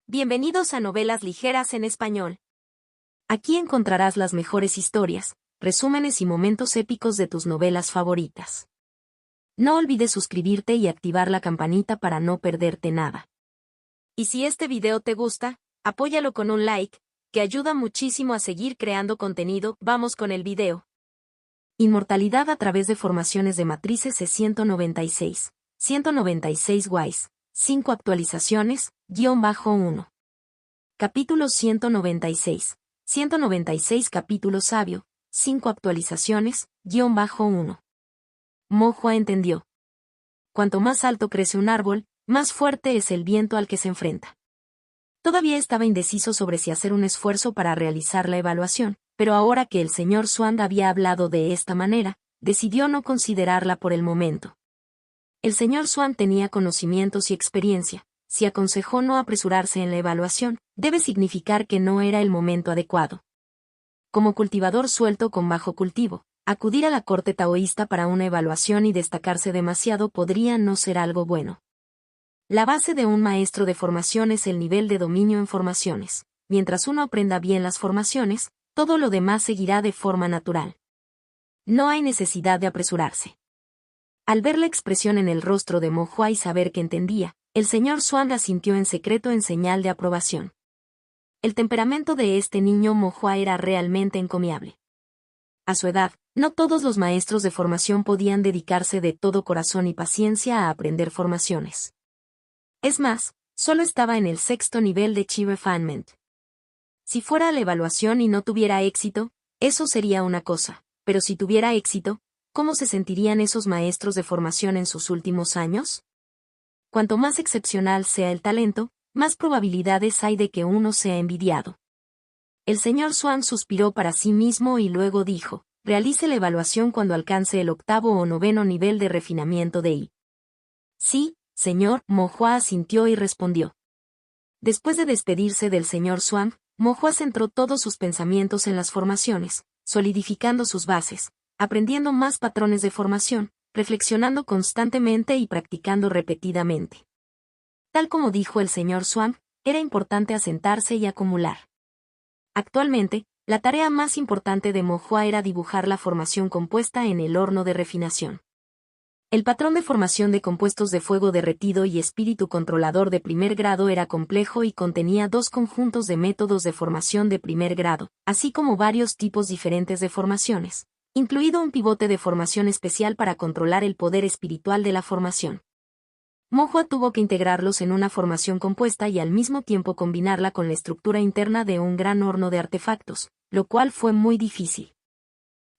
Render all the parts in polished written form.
Bienvenidos a Novelas Ligeras en Español. Aquí encontrarás las mejores historias, resúmenes y momentos épicos de tus novelas favoritas. No olvides suscribirte y activar la campanita para no perderte nada. Y si este video te gusta, apóyalo con un like, que ayuda muchísimo a seguir creando contenido. Vamos con el video. Inmortalidad a través de formaciones de matrices C196. 196 Wise. 5 actualizaciones, _1. Capítulo 196. 196 Capítulo sabio, 5 actualizaciones, _1. Mo Hua entendió. Cuanto más alto crece un árbol, más fuerte es el viento al que se enfrenta. Todavía estaba indeciso sobre si hacer un esfuerzo para realizar la evaluación, pero ahora que el señor Xuan había hablado de esta manera, decidió no considerarla por el momento. El señor Xuan tenía conocimientos y experiencia. Si aconsejó no apresurarse en la evaluación, debe significar que no era el momento adecuado. Como cultivador suelto con bajo cultivo, acudir a la corte taoísta para una evaluación y destacarse demasiado podría no ser algo bueno. La base de un maestro de formación es el nivel de dominio en formaciones. Mientras uno aprenda bien las formaciones, todo lo demás seguirá de forma natural. No hay necesidad de apresurarse. Al ver la expresión en el rostro de Mo Hua y saber que entendía, el señor Xuan asintió en secreto en señal de aprobación. El temperamento de este niño Mo Hua era realmente encomiable. A su edad, no todos los maestros de formación podían dedicarse de todo corazón y paciencia a aprender formaciones. Es más, solo estaba en el 6º nivel de Chi Refinement. Si fuera a la evaluación y no tuviera éxito, eso sería una cosa, pero si tuviera éxito, ¿cómo se sentirían esos maestros de formación en sus últimos años? Cuanto más excepcional sea el talento, más probabilidades hay de que uno sea envidiado. El señor Xuan suspiró para sí mismo y luego dijo, realice la evaluación cuando alcance el 8º o 9º nivel de refinamiento de I. Sí, señor, Mo Hua asintió y respondió. Después de despedirse del señor Xuan, Mo Hua centró todos sus pensamientos en las formaciones, solidificando sus bases, aprendiendo más patrones de formación, reflexionando constantemente y practicando repetidamente. Tal como dijo el señor Xuan, era importante asentarse y acumular. Actualmente, la tarea más importante de Mo Hua era dibujar la formación compuesta en el horno de refinación. El patrón de formación de compuestos de fuego derretido y espíritu controlador de primer grado era complejo y contenía 2 conjuntos de métodos de formación de primer grado, así como varios tipos diferentes de formaciones, incluido un pivote de formación especial para controlar el poder espiritual de la formación. Mo Hua tuvo que integrarlos en una formación compuesta y al mismo tiempo combinarla con la estructura interna de un gran horno de artefactos, lo cual fue muy difícil.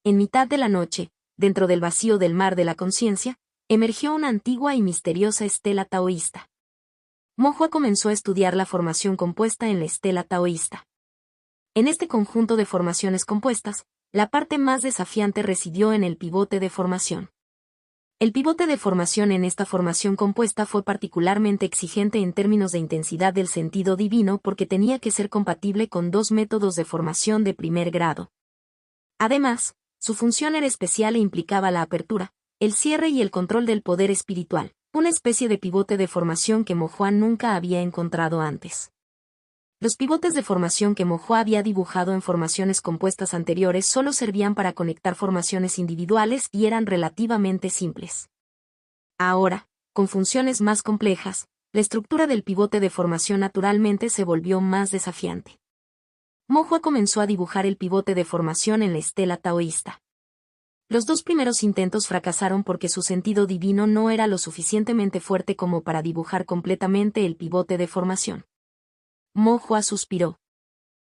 En mitad de la noche, dentro del vacío del mar de la conciencia, emergió una antigua y misteriosa estela taoísta. Mo Hua comenzó a estudiar la formación compuesta en la estela taoísta. En este conjunto de formaciones compuestas, la parte más desafiante residió en el pivote de formación. El pivote de formación en esta formación compuesta fue particularmente exigente en términos de intensidad del sentido divino porque tenía que ser compatible con 2 métodos de formación de primer grado. Además, su función era especial e implicaba la apertura, el cierre y el control del poder espiritual, una especie de pivote de formación que Mo Hua nunca había encontrado antes. Los pivotes de formación que Mo Hua había dibujado en formaciones compuestas anteriores solo servían para conectar formaciones individuales y eran relativamente simples. Ahora, con funciones más complejas, la estructura del pivote de formación naturalmente se volvió más desafiante. Mo Hua comenzó a dibujar el pivote de formación en la estela taoísta. Los 2 primeros intentos fracasaron porque su sentido divino no era lo suficientemente fuerte como para dibujar completamente el pivote de formación. Mo Hua suspiró.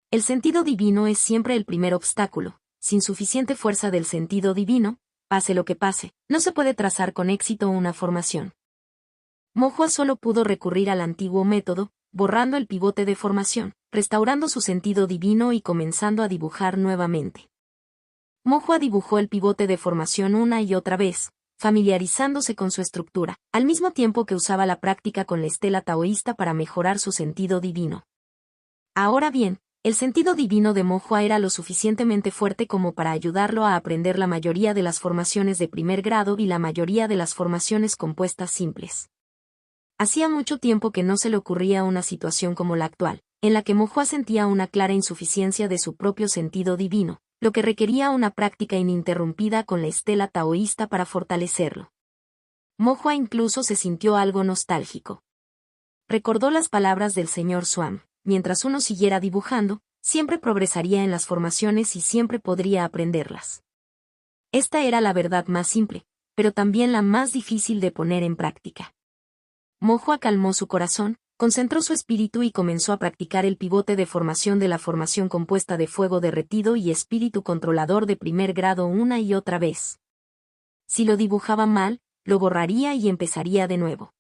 El sentido divino es siempre el primer obstáculo. Sin suficiente fuerza del sentido divino, pase lo que pase, no se puede trazar con éxito una formación. Mo Hua solo pudo recurrir al antiguo método, borrando el pivote de formación, restaurando su sentido divino y comenzando a dibujar nuevamente. Mo Hua dibujó el pivote de formación una y otra vez, familiarizándose con su estructura, al mismo tiempo que usaba la práctica con la estela taoísta para mejorar su sentido divino. Ahora bien, el sentido divino de Mo Hua era lo suficientemente fuerte como para ayudarlo a aprender la mayoría de las formaciones de primer grado y la mayoría de las formaciones compuestas simples. Hacía mucho tiempo que no se le ocurría una situación como la actual, en la que Mo Hua sentía una clara insuficiencia de su propio sentido divino, lo que requería una práctica ininterrumpida con la estela taoísta para fortalecerlo. Mo Hua incluso se sintió algo nostálgico. Recordó las palabras del señor Swam: mientras uno siguiera dibujando, siempre progresaría en las formaciones y siempre podría aprenderlas. Esta era la verdad más simple, pero también la más difícil de poner en práctica. Mo Hua calmó su corazón, concentró su espíritu y comenzó a practicar el pivote de formación de la formación compuesta de fuego derretido y espíritu controlador de primer grado una y otra vez. Si lo dibujaba mal, lo borraría y empezaría de nuevo.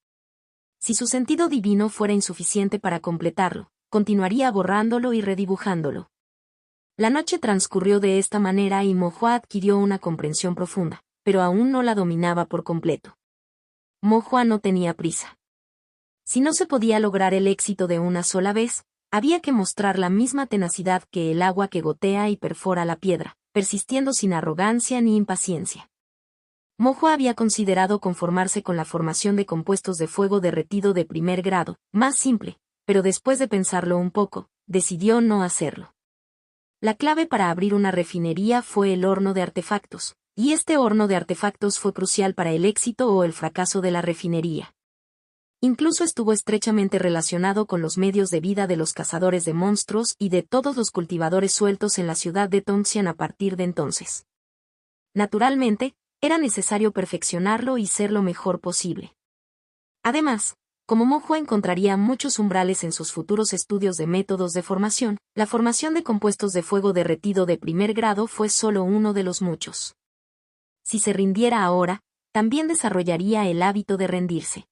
Si su sentido divino fuera insuficiente para completarlo, continuaría borrándolo y redibujándolo. La noche transcurrió de esta manera y Mo Hua adquirió una comprensión profunda, pero aún no la dominaba por completo. Mo Hua no tenía prisa. Si no se podía lograr el éxito de una sola vez, había que mostrar la misma tenacidad que el agua que gotea y perfora la piedra, persistiendo sin arrogancia ni impaciencia. Mo Hua había considerado conformarse con la formación de compuestos de fuego derretido de primer grado, más simple, pero después de pensarlo un poco, decidió no hacerlo. La clave para abrir una refinería fue el horno de artefactos, y este horno de artefactos fue crucial para el éxito o el fracaso de la refinería. Incluso estuvo estrechamente relacionado con los medios de vida de los cazadores de monstruos y de todos los cultivadores sueltos en la ciudad de Tongxian a partir de entonces. Naturalmente, era necesario perfeccionarlo y ser lo mejor posible. Además, como Mo Hua encontraría muchos umbrales en sus futuros estudios de métodos de formación, la formación de compuestos de fuego derretido de primer grado fue solo uno de los muchos. Si se rindiera ahora, también desarrollaría el hábito de rendirse.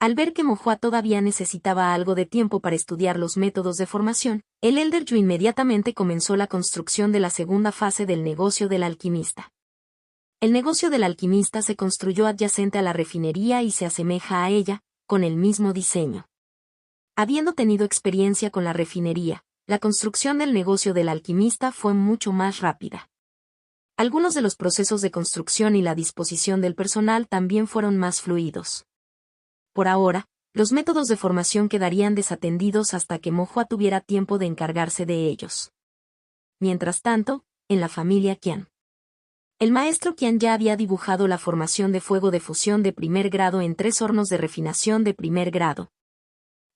Al ver que Mo Hua todavía necesitaba algo de tiempo para estudiar los métodos de formación, el Elder Yu inmediatamente comenzó la construcción de la segunda fase del negocio del alquimista. El negocio del alquimista se construyó adyacente a la refinería y se asemeja a ella, con el mismo diseño. Habiendo tenido experiencia con la refinería, la construcción del negocio del alquimista fue mucho más rápida. Algunos de los procesos de construcción y la disposición del personal también fueron más fluidos. Por ahora, los métodos de formación quedarían desatendidos hasta que Mo Hua tuviera tiempo de encargarse de ellos. Mientras tanto, en la familia Qian. El maestro Qian ya había dibujado la formación de fuego de fusión de primer grado en 3 hornos de refinación de primer grado.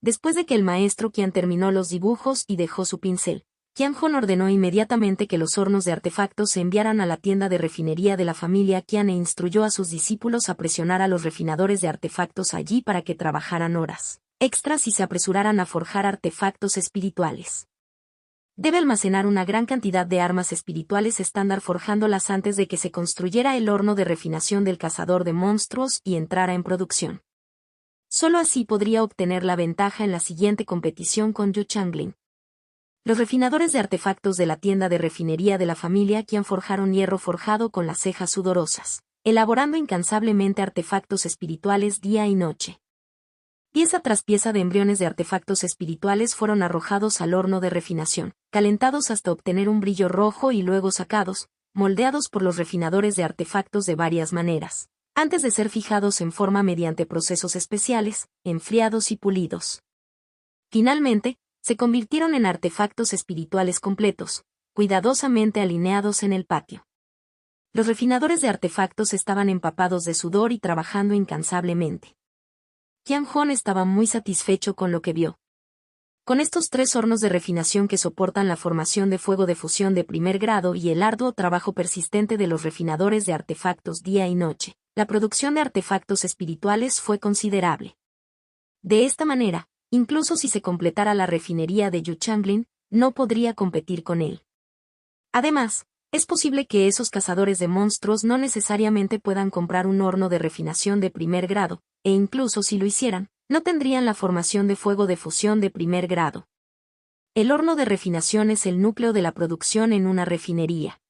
Después de que el maestro Qian terminó los dibujos y dejó su pincel, Qian Hong ordenó inmediatamente que los hornos de artefactos se enviaran a la tienda de refinería de la familia Qian e instruyó a sus discípulos a presionar a los refinadores de artefactos allí para que trabajaran horas extras y se apresuraran a forjar artefactos espirituales. Debe almacenar una gran cantidad de armas espirituales estándar forjándolas antes de que se construyera el horno de refinación del cazador de monstruos y entrara en producción. Solo así podría obtener la ventaja en la siguiente competición con Yu Changlin. Los refinadores de artefactos de la tienda de refinería de la familia Qian forjaron hierro forjado con las cejas sudorosas, elaborando incansablemente artefactos espirituales día y noche. Pieza tras pieza de embriones de artefactos espirituales fueron arrojados al horno de refinación, calentados hasta obtener un brillo rojo y luego sacados, moldeados por los refinadores de artefactos de varias maneras, antes de ser fijados en forma mediante procesos especiales, enfriados y pulidos. Finalmente, se convirtieron en artefactos espirituales completos, cuidadosamente alineados en el patio. Los refinadores de artefactos estaban empapados de sudor y trabajando incansablemente. Qian Hong estaba muy satisfecho con lo que vio. Con estos 3 hornos de refinación que soportan la formación de fuego de fusión de primer grado y el arduo trabajo persistente de los refinadores de artefactos día y noche, la producción de artefactos espirituales fue considerable. De esta manera, incluso si se completara la refinería de Yu Changlin, no podría competir con él. Además, es posible que esos cazadores de monstruos no necesariamente puedan comprar un horno de refinación de primer grado, e incluso si lo hicieran, no tendrían la formación de fuego de fusión de primer grado. El horno de refinación es el núcleo de la producción en una refinería.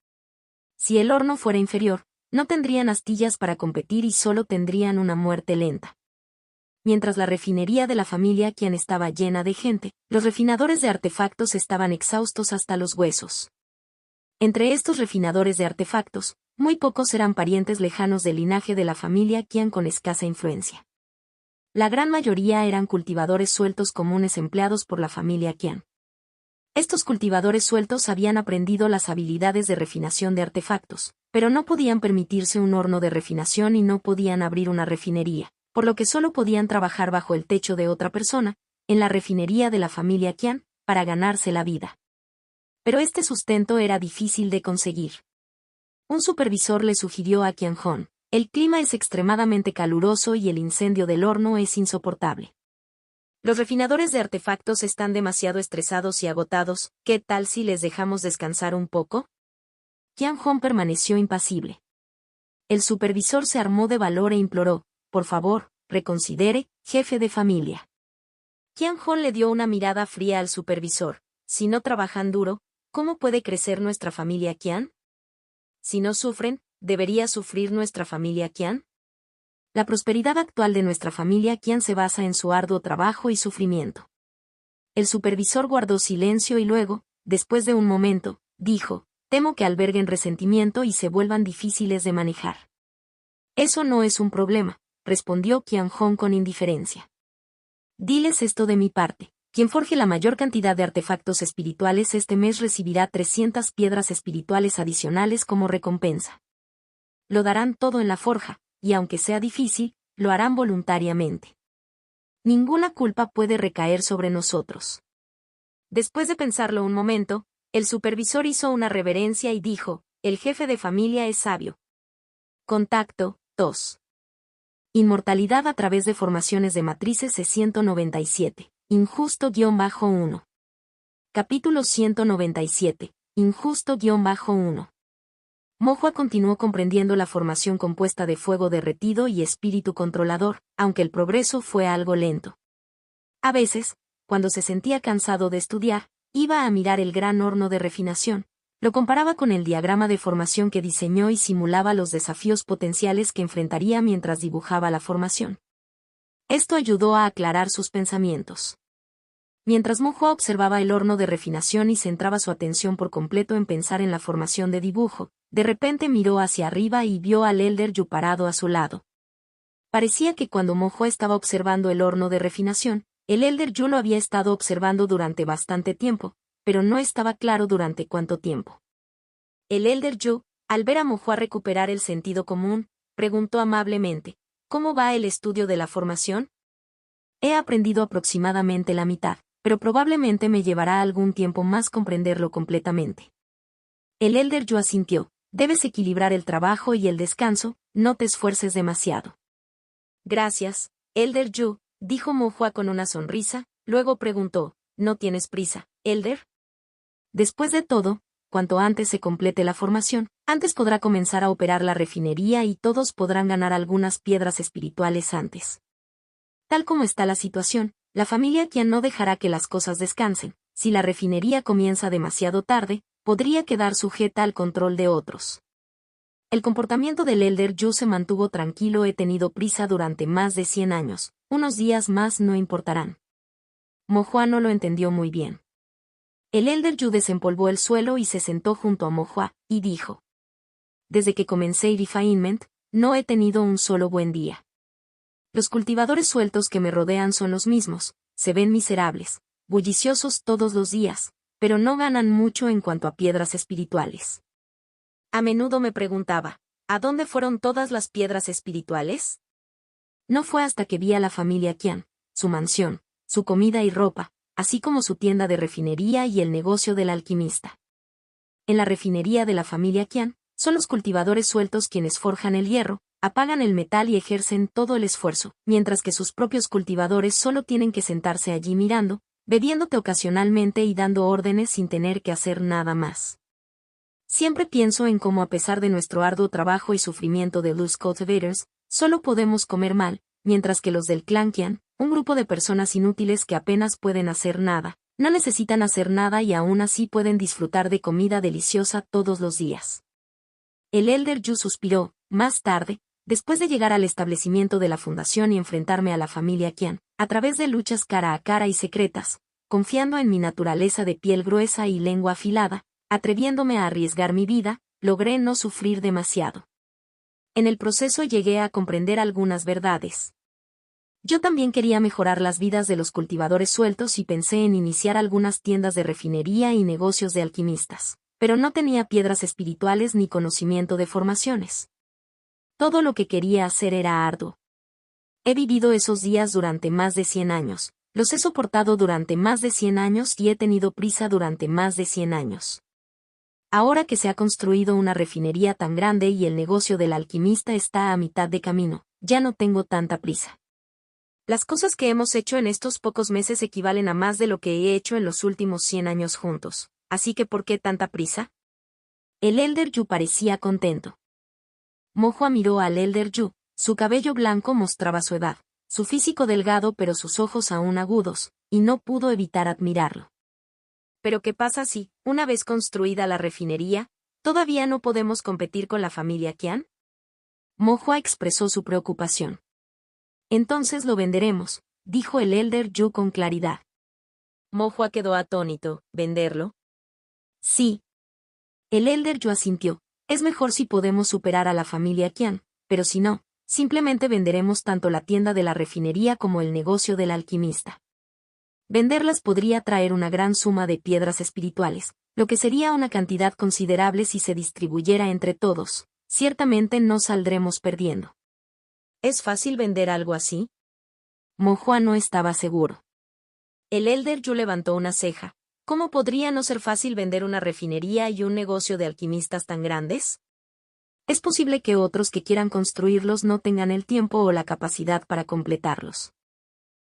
Si el horno fuera inferior, no tendrían astillas para competir y solo tendrían una muerte lenta. Mientras la refinería de la familia Qian estaba llena de gente, los refinadores de artefactos estaban exhaustos hasta los huesos. Entre estos refinadores de artefactos, muy pocos eran parientes lejanos del linaje de la familia Qian con escasa influencia. La gran mayoría eran cultivadores sueltos comunes empleados por la familia Qian. Estos cultivadores sueltos habían aprendido las habilidades de refinación de artefactos, pero no podían permitirse un horno de refinación y no podían abrir una refinería, por lo que solo podían trabajar bajo el techo de otra persona, en la refinería de la familia Qian, para ganarse la vida. Pero este sustento era difícil de conseguir. Un supervisor le sugirió a Qian Hong: el clima es extremadamente caluroso y el incendio del horno es insoportable. Los refinadores de artefactos están demasiado estresados y agotados, ¿qué tal si les dejamos descansar un poco? Qian Hong permaneció impasible. El supervisor se armó de valor e imploró: por favor, reconsidere, jefe de familia. Qian Hong le dio una mirada fría al supervisor: si no trabajan duro, ¿cómo puede crecer nuestra familia Qian? Si no sufren, ¿debería sufrir nuestra familia Qian? La prosperidad actual de nuestra familia Qian se basa en su arduo trabajo y sufrimiento. El supervisor guardó silencio y luego, después de un momento, dijo: temo que alberguen resentimiento y se vuelvan difíciles de manejar. Eso no es un problema, respondió Qian Hong con indiferencia. Diles esto de mi parte: quien forje la mayor cantidad de artefactos espirituales este mes recibirá 300 piedras espirituales adicionales como recompensa. Lo darán todo en la forja, y aunque sea difícil, lo harán voluntariamente. Ninguna culpa puede recaer sobre nosotros. Después de pensarlo un momento, el supervisor hizo una reverencia y dijo: el jefe de familia es sabio. Contacto 2. Inmortalidad a través de formaciones de matrices C197. Injusto-1. Capítulo 197. Injusto-1. Mo Hua continuó comprendiendo la formación compuesta de fuego derretido y espíritu controlador, aunque el progreso fue algo lento. A veces, cuando se sentía cansado de estudiar, iba a mirar el gran horno de refinación, lo comparaba con el diagrama de formación que diseñó y simulaba los desafíos potenciales que enfrentaría mientras dibujaba la formación. Esto ayudó a aclarar sus pensamientos. Mientras Mo Hua observaba el horno de refinación y centraba su atención por completo en pensar en la formación de dibujo, de repente miró hacia arriba y vio al Elder Yu parado a su lado. Parecía que cuando Mo Hua estaba observando el horno de refinación, el Elder Yu lo había estado observando durante bastante tiempo, pero no estaba claro durante cuánto tiempo. El Elder Yu, al ver a Mo Hua recuperar el sentido común, preguntó amablemente: ¿cómo va el estudio de la formación? He aprendido aproximadamente la mitad, pero probablemente me llevará algún tiempo más comprenderlo completamente. El Elder Yu asintió: debes equilibrar el trabajo y el descanso, no te esfuerces demasiado. Gracias, Elder Yu, dijo Mo Hua con una sonrisa, luego preguntó: ¿no tienes prisa, Elder? Después de todo, cuanto antes se complete la formación, antes podrá comenzar a operar la refinería y todos podrán ganar algunas piedras espirituales antes. Tal como está la situación, la familia Qian no dejará que las cosas descansen. Si la refinería comienza demasiado tarde, podría quedar sujeta al control de otros. El comportamiento del Elder Yu se mantuvo tranquilo. He tenido prisa durante más de 100 años, unos días más no importarán. Mo Hua no lo entendió muy bien. El Elder Yu desempolvó el suelo y se sentó junto a Mo Hua, y dijo: desde que comencé Refinement, no he tenido un solo buen día. Los cultivadores sueltos que me rodean son los mismos, se ven miserables, bulliciosos todos los días, pero no ganan mucho en cuanto a piedras espirituales. A menudo me preguntaba: ¿a dónde fueron todas las piedras espirituales? No fue hasta que vi a la familia Qian, su mansión, su comida y ropa, así como su tienda de refinería y el negocio del alquimista. En la refinería de la familia Qian, son los cultivadores sueltos quienes forjan el hierro, apagan el metal y ejercen todo el esfuerzo, mientras que sus propios cultivadores solo tienen que sentarse allí mirando, bebiéndote ocasionalmente y dando órdenes sin tener que hacer nada más. Siempre pienso en cómo, a pesar de nuestro arduo trabajo y sufrimiento de Loose Cultivators, solo podemos comer mal, mientras que los del clan Qian, un grupo de personas inútiles que apenas pueden hacer nada, no necesitan hacer nada y aún así pueden disfrutar de comida deliciosa todos los días. El Elder Yu suspiró. Más tarde, después de llegar al establecimiento de la fundación y enfrentarme a la familia Qian, a través de luchas cara a cara y secretas, confiando en mi naturaleza de piel gruesa y lengua afilada, atreviéndome a arriesgar mi vida, logré no sufrir demasiado. En el proceso llegué a comprender algunas verdades. Yo también quería mejorar las vidas de los cultivadores sueltos y pensé en iniciar algunas tiendas de refinería y negocios de alquimistas, pero no tenía piedras espirituales ni conocimiento de formaciones. Todo lo que quería hacer era arduo. He vivido esos días durante más de 100 años, los he soportado durante más de 100 años y he tenido prisa durante más de 100 años. Ahora que se ha construido una refinería tan grande y el negocio del alquimista está a mitad de camino, ya no tengo tanta prisa. Las cosas que hemos hecho en estos pocos meses equivalen a más de lo que he hecho en los últimos 100 años juntos, así que ¿por qué tanta prisa? El Elder Yu parecía contento. Mo Hua miró al Elder Yu, su cabello blanco mostraba su edad, su físico delgado pero sus ojos aún agudos, y no pudo evitar admirarlo. Pero ¿qué pasa si, una vez construida la refinería, todavía no podemos competir con la familia Qian? Mo Hua expresó su preocupación. Entonces lo venderemos, dijo el Elder Yu con claridad. Mo Hua quedó atónito. ¿Venderlo? Sí. El Elder Yu asintió. Es mejor si podemos superar a la familia Qian, pero si no, simplemente venderemos tanto la tienda de la refinería como el negocio del alquimista. Venderlas podría traer una gran suma de piedras espirituales, lo que sería una cantidad considerable si se distribuyera entre todos. Ciertamente no saldremos perdiendo. ¿Es fácil vender algo así? Mo Hua no estaba seguro. El Elder Yu levantó una ceja. ¿Cómo podría no ser fácil vender una refinería y un negocio de alquimistas tan grandes? Es posible que otros que quieran construirlos no tengan el tiempo o la capacidad para completarlos.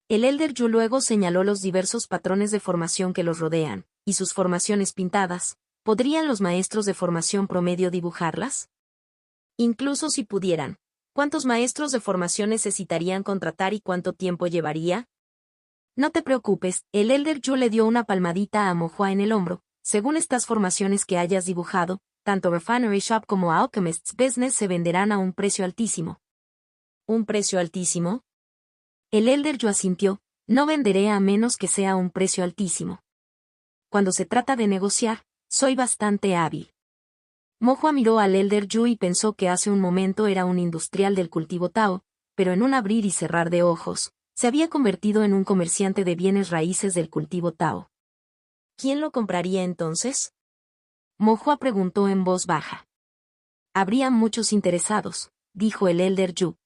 El Elder Yu luego señaló los diversos patrones de formación que los rodean, y sus formaciones pintadas. ¿Podrían los maestros de formación promedio dibujarlas? Incluso si pudieran, ¿cuántos maestros de formación necesitarían contratar y cuánto tiempo llevaría? No te preocupes, el Elder Yu le dio una palmadita a Mo Hua en el hombro. Según estas formaciones que hayas dibujado, tanto Refinery Shop como Alchemist's Business se venderán a un precio altísimo. ¿Un precio altísimo? El Elder Yu asintió. No venderé a menos que sea un precio altísimo. Cuando se trata de negociar, soy bastante hábil. Mo Hua miró al Elder Yu y pensó que hace un momento era un industrial del cultivo Tao, pero en un abrir y cerrar de ojos, se había convertido en un comerciante de bienes raíces del cultivo Tao. ¿Quién lo compraría entonces? Mo Hua preguntó en voz baja. Habría muchos interesados, dijo el Elder Yu.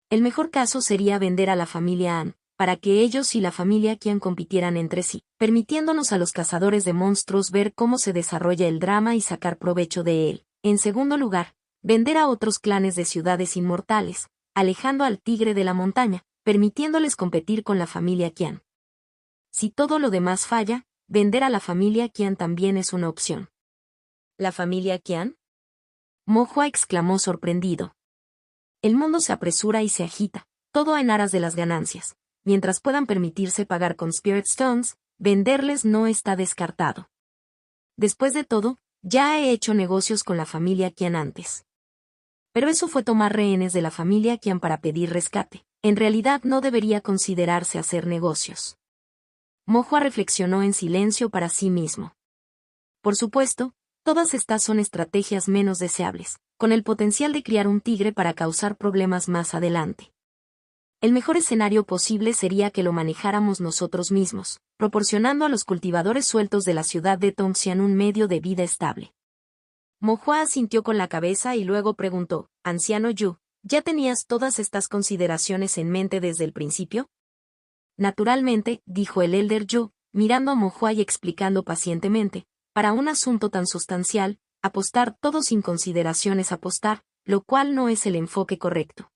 El mejor caso sería vender a la familia An, para que ellos y la familia Qian compitieran entre sí, permitiéndonos a los cazadores de monstruos ver cómo se desarrolla el drama y sacar provecho de él. En segundo lugar, vender a otros clanes de ciudades inmortales, alejando al tigre de la montaña, permitiéndoles competir con la familia Qian. Si todo lo demás falla, vender a la familia Qian también es una opción. ¿La familia Qian? Mo Hua exclamó sorprendido. El mundo se apresura y se agita, todo en aras de las ganancias. Mientras puedan permitirse pagar con Spirit Stones, venderles no está descartado. Después de todo, ya he hecho negocios con la familia Qian antes. Pero eso fue tomar rehenes de la familia Qian para pedir rescate. En realidad no debería considerarse hacer negocios. Mo Hua reflexionó en silencio para sí mismo. Por supuesto, todas estas son estrategias menos deseables, con el potencial de criar un tigre para causar problemas más adelante. El mejor escenario posible sería que lo manejáramos nosotros mismos, proporcionando a los cultivadores sueltos de la ciudad de Tongxian un medio de vida estable. Mo Hua asintió con la cabeza y luego preguntó, «Anciano Yu, ¿ya tenías todas estas consideraciones en mente desde el principio?» Naturalmente, dijo el Elder Yu, mirando a Mo Hua y explicando pacientemente, para un asunto tan sustancial, apostar todo sin consideración es apostar, lo cual no es el enfoque correcto.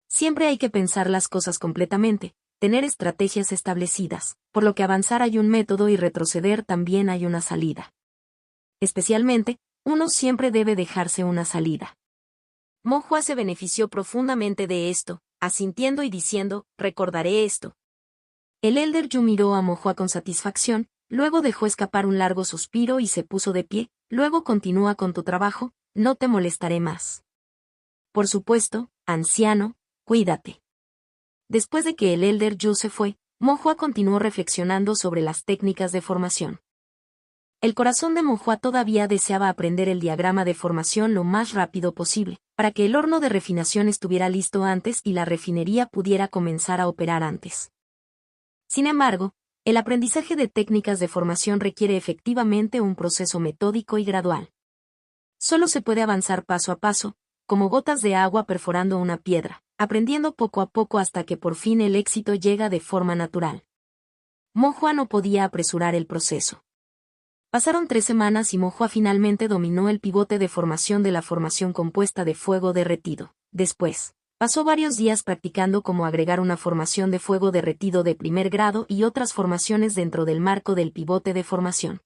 Siempre hay que pensar las cosas completamente, tener estrategias establecidas, por lo que avanzar hay un método y retroceder también hay una salida. Especialmente, uno siempre debe dejarse una salida. Mo Hua se benefició profundamente de esto, asintiendo y diciendo, recordaré esto. El Elder Yu miró a Mo Hua con satisfacción, luego dejó escapar un largo suspiro y se puso de pie, luego continúa con tu trabajo, no te molestaré más. Por supuesto, anciano, cuídate. Después de que el Elder Yu se fue, Mo Hua continuó reflexionando sobre las técnicas de formación. El corazón de Mo Hua todavía deseaba aprender el diagrama de formación lo más rápido posible, para que el horno de refinación estuviera listo antes y la refinería pudiera comenzar a operar antes. Sin embargo, el aprendizaje de técnicas de formación requiere efectivamente un proceso metódico y gradual. Solo se puede avanzar paso a paso, como gotas de agua perforando una piedra, aprendiendo poco a poco hasta que por fin el éxito llega de forma natural. Mo no podía apresurar el proceso. Pasaron 3 semanas y Mo finalmente dominó el pivote de formación de la formación compuesta de fuego derretido. Después, pasó varios días practicando cómo agregar una formación de fuego derretido de primer grado y otras formaciones dentro del marco del pivote de formación.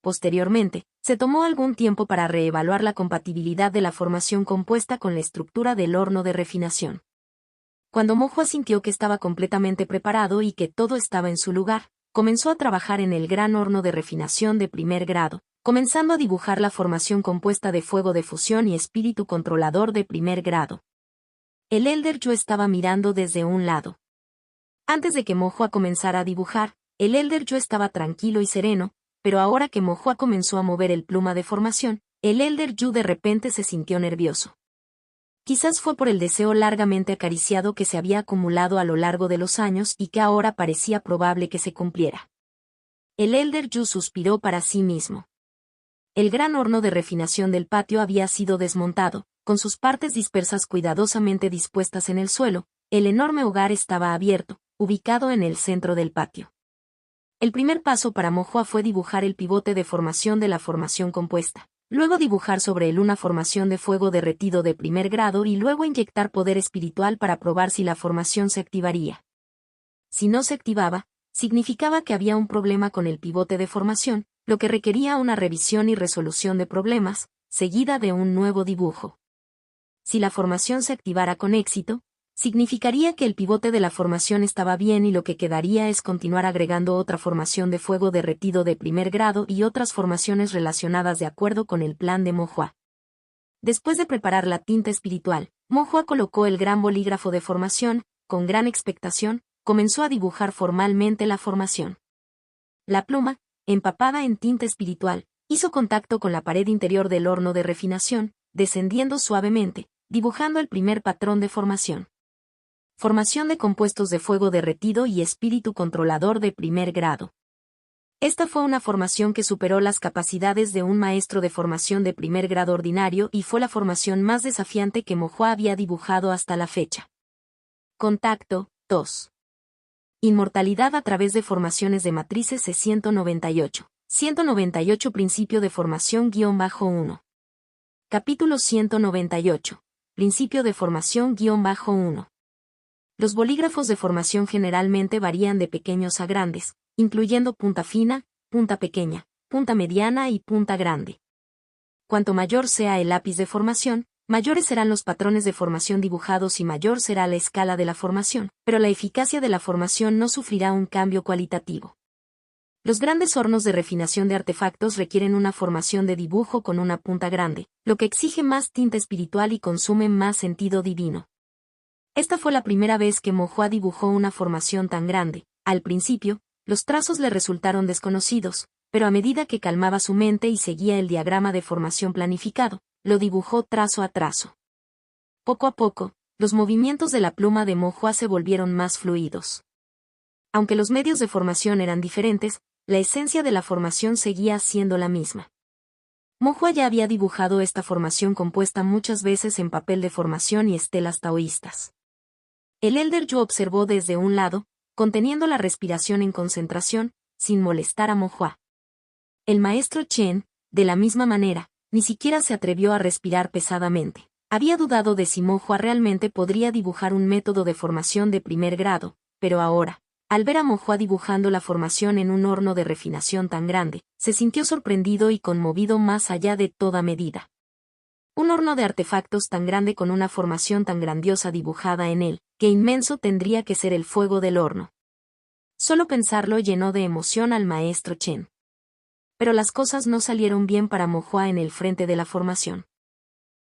Posteriormente, se tomó algún tiempo para reevaluar la compatibilidad de la formación compuesta con la estructura del horno de refinación. Cuando Mo sintió que estaba completamente preparado y que todo estaba en su lugar, comenzó a trabajar en el gran horno de refinación de primer grado, comenzando a dibujar la formación compuesta de fuego de fusión y espíritu controlador de primer grado. El Elder Yo estaba mirando desde un lado. Antes de que Mo comenzara a dibujar, el Elder Yo estaba tranquilo y sereno, pero ahora que Mo comenzó a mover el pluma de formación, el Elder Yu de repente se sintió nervioso. Quizás fue por el deseo largamente acariciado que se había acumulado a lo largo de los años y que ahora parecía probable que se cumpliera. El Elder Yu suspiró para sí mismo. El gran horno de refinación del patio había sido desmontado, con sus partes dispersas cuidadosamente dispuestas en el suelo. El enorme hogar estaba abierto, ubicado en el centro del patio. El primer paso para Mo fue dibujar el pivote de formación de la formación compuesta, luego dibujar sobre él una formación de fuego derretido de primer grado y luego inyectar poder espiritual para probar si la formación se activaría. Si no se activaba, significaba que había un problema con el pivote de formación, lo que requería una revisión y resolución de problemas, seguida de un nuevo dibujo. Si la formación se activara con éxito, significaría que el pivote de la formación estaba bien y lo que quedaría es continuar agregando otra formación de fuego derretido de primer grado y otras formaciones relacionadas de acuerdo con el plan de Mo. Después de preparar la tinta espiritual, Mo colocó el gran bolígrafo de formación, con gran expectación, comenzó a dibujar formalmente la formación. La pluma, empapada en tinta espiritual, hizo contacto con la pared interior del horno de refinación, descendiendo suavemente, dibujando el primer patrón de formación. Formación de compuestos de fuego derretido y espíritu controlador de primer grado. Esta fue una formación que superó las capacidades de un maestro de formación de primer grado ordinario y fue la formación más desafiante que Mo había dibujado hasta la fecha. Contacto 2. Inmortalidad a través de formaciones de matrices C198. 198 Principio de formación -1. Capítulo 198. Principio de formación -1. Los bolígrafos de formación generalmente varían de pequeños a grandes, incluyendo punta fina, punta pequeña, punta mediana y punta grande. Cuanto mayor sea el lápiz de formación, mayores serán los patrones de formación dibujados y mayor será la escala de la formación, pero la eficacia de la formación no sufrirá un cambio cualitativo. Los grandes hornos de refinación de artefactos requieren una formación de dibujo con una punta grande, lo que exige más tinta espiritual y consume más sentido divino. Esta fue la primera vez que Mo dibujó una formación tan grande. Al principio, los trazos le resultaron desconocidos, pero a medida que calmaba su mente y seguía el diagrama de formación planificado, lo dibujó trazo a trazo. Poco a poco, los movimientos de la pluma de Mo se volvieron más fluidos. Aunque los medios de formación eran diferentes, la esencia de la formación seguía siendo la misma. Mo ya había dibujado esta formación compuesta muchas veces en papel de formación y estelas taoístas. El Elder Yu observó desde un lado, conteniendo la respiración en concentración, sin molestar a Mo. El maestro Chen, de la misma manera, ni siquiera se atrevió a respirar pesadamente. Había dudado de si Mo realmente podría dibujar un método de formación de primer grado, pero ahora, al ver a Mo dibujando la formación en un horno de refinación tan grande, se sintió sorprendido y conmovido más allá de toda medida. Un horno de artefactos tan grande con una formación tan grandiosa dibujada en él, qué inmenso tendría que ser el fuego del horno. Solo pensarlo llenó de emoción al maestro Chen. Pero las cosas no salieron bien para Mo en el frente de la formación.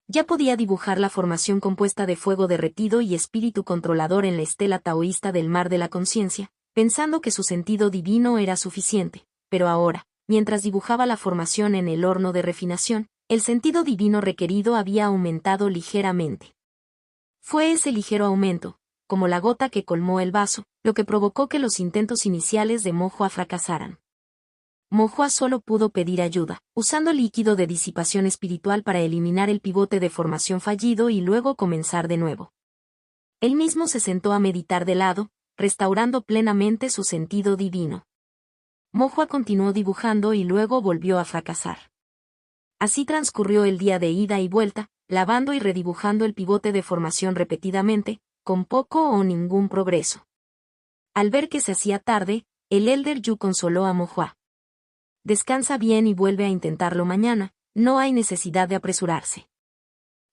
Ya podía dibujar la formación compuesta de fuego derretido y espíritu controlador en la estela taoísta del mar de la conciencia, pensando que su sentido divino era suficiente, pero ahora, mientras dibujaba la formación en el horno de refinación, El sentido divino requerido había aumentado ligeramente. Fue ese ligero aumento, como la gota que colmó el vaso, lo que provocó que los intentos iniciales de Mo Hua fracasaran. Mo Hua solo pudo pedir ayuda, usando líquido de disipación espiritual para eliminar el pivote de formación fallido y luego comenzar de nuevo. Él mismo se sentó a meditar de lado, restaurando plenamente su sentido divino. Mo Hua continuó dibujando y luego volvió a fracasar. Así transcurrió el día de ida y vuelta, lavando y redibujando el pivote de formación repetidamente, con poco o ningún progreso. Al ver que se hacía tarde, el Elder Yu consoló a Mo Hua. Descansa bien y vuelve a intentarlo mañana, no hay necesidad de apresurarse.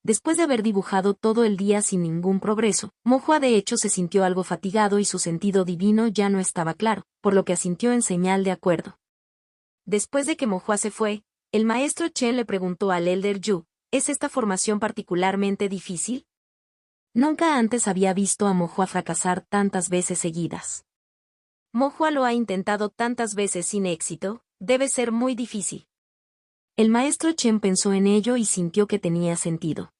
Después de haber dibujado todo el día sin ningún progreso, Mo Hua de hecho se sintió algo fatigado y su sentido divino ya no estaba claro, por lo que asintió en señal de acuerdo. Después de que Mo Hua se fue, el maestro Chen le preguntó al Elder Yu, ¿es esta formación particularmente difícil? Nunca antes había visto a Mo Hua fracasar tantas veces seguidas. Mo Hua lo ha intentado tantas veces sin éxito, debe ser muy difícil. El maestro Chen pensó en ello y sintió que tenía sentido.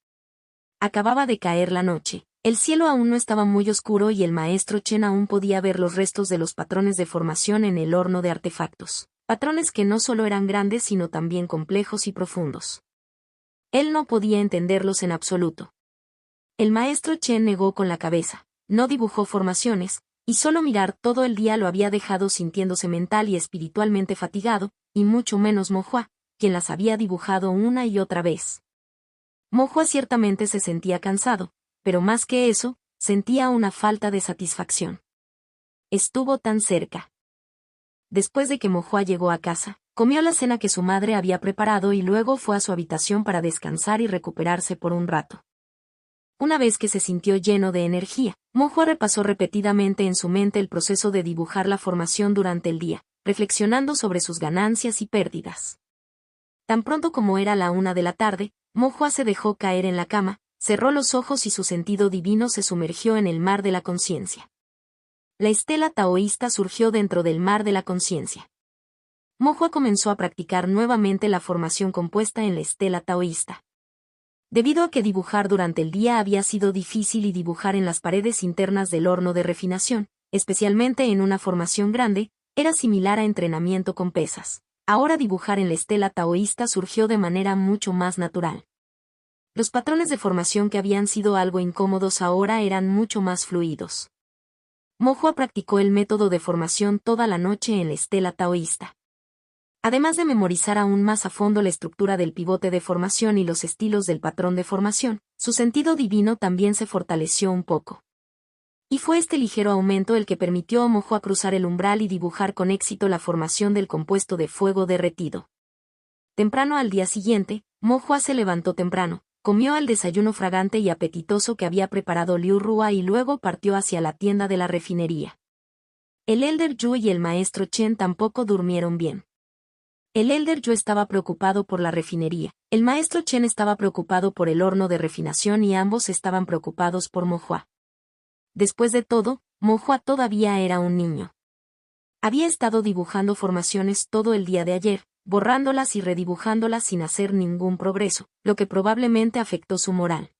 Acababa de caer la noche, el cielo aún no estaba muy oscuro y el maestro Chen aún podía ver los restos de los patrones de formación en el horno de artefactos, patrones que no solo eran grandes sino también complejos y profundos. Él no podía entenderlos en absoluto. El maestro Chen negó con la cabeza, no dibujó formaciones, y solo mirar todo el día lo había dejado sintiéndose mental y espiritualmente fatigado, y mucho menos Mo Hua, quien las había dibujado una y otra vez. Mo Hua ciertamente se sentía cansado, pero más que eso, sentía una falta de satisfacción. Estuvo tan cerca. Después de que Mo Hua llegó a casa, comió la cena que su madre había preparado y luego fue a su habitación para descansar y recuperarse por un rato. Una vez que se sintió lleno de energía, Mo Hua repasó repetidamente en su mente el proceso de dibujar la formación durante el día, reflexionando sobre sus ganancias y pérdidas. Tan pronto como era la 1 de la tarde, Mo Hua se dejó caer en la cama, cerró los ojos y su sentido divino se sumergió en el mar de la conciencia. La estela taoísta surgió dentro del mar de la conciencia. Mo Hua comenzó a practicar nuevamente la formación compuesta en la estela taoísta. Debido a que dibujar durante el día había sido difícil y dibujar en las paredes internas del horno de refinación, especialmente en una formación grande, era similar a entrenamiento con pesas. Ahora dibujar en la estela taoísta surgió de manera mucho más natural. Los patrones de formación que habían sido algo incómodos ahora eran mucho más fluidos. Mo Hua practicó el método de formación toda la noche en la estela taoísta. Además de memorizar aún más a fondo la estructura del pivote de formación y los estilos del patrón de formación, su sentido divino también se fortaleció un poco. Y fue este ligero aumento el que permitió a Mo Hua cruzar el umbral y dibujar con éxito la formación del compuesto de fuego derretido. Temprano al día siguiente, Mo Hua se levantó temprano, comió el desayuno fragante y apetitoso que había preparado Liu Rua y luego partió hacia la tienda de la refinería. El Elder Yu y el maestro Chen tampoco durmieron bien. El Elder Yu estaba preocupado por la refinería, el maestro Chen estaba preocupado por el horno de refinación y ambos estaban preocupados por Mo Hua. Después de todo, Mo Hua todavía era un niño. Había estado dibujando formaciones todo el día de ayer, borrándolas y redibujándolas sin hacer ningún progreso, lo que probablemente afectó su moral.